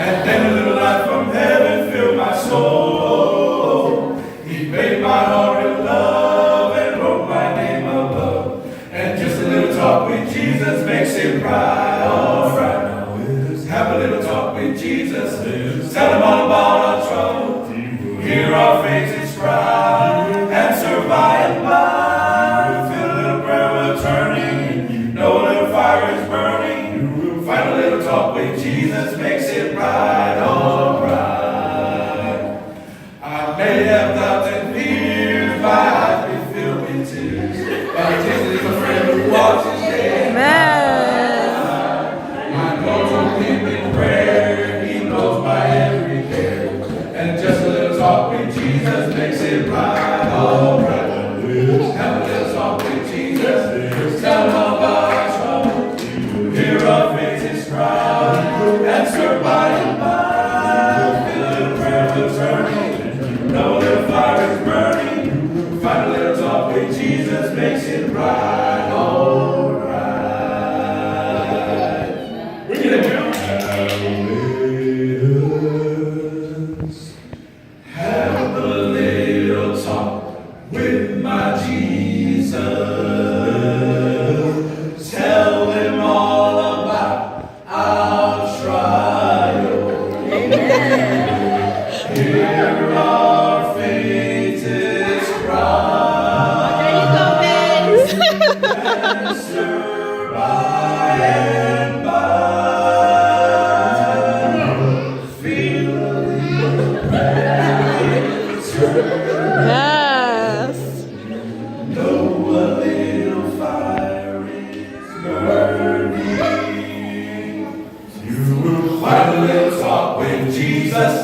And then a little light from heaven filled my soul. He made my heart in love and wrote my name above. And just a little talk with Jesus makes it right, all right. Have a little talk with Jesus. Tell him all about our trouble. Hear our faces cry. Answer by and by. Feel a little prayer will turning. Know a little fire is burning. Find a little talk with Jesus makes it right, all right. I may have doubts and fears. My eyes be filled with tears. But Jesus is a friend who watches day. Amen. Jesus makes it right, all right. Have a little talk with Jesus. Tell him all about our trouble. Hear our faces cry. Answer by and by. Feel a little prayer will turning. Know a little fire is burning. Find a little talk with Jesus makes it right, all right. We get it, Bill. Have a little talk with my Jesus. Tell him all about our trial. Hear our faces cry. Answer by and by. Feel a little Yes. know a little fire is burning. You will find a little talk with Jesus.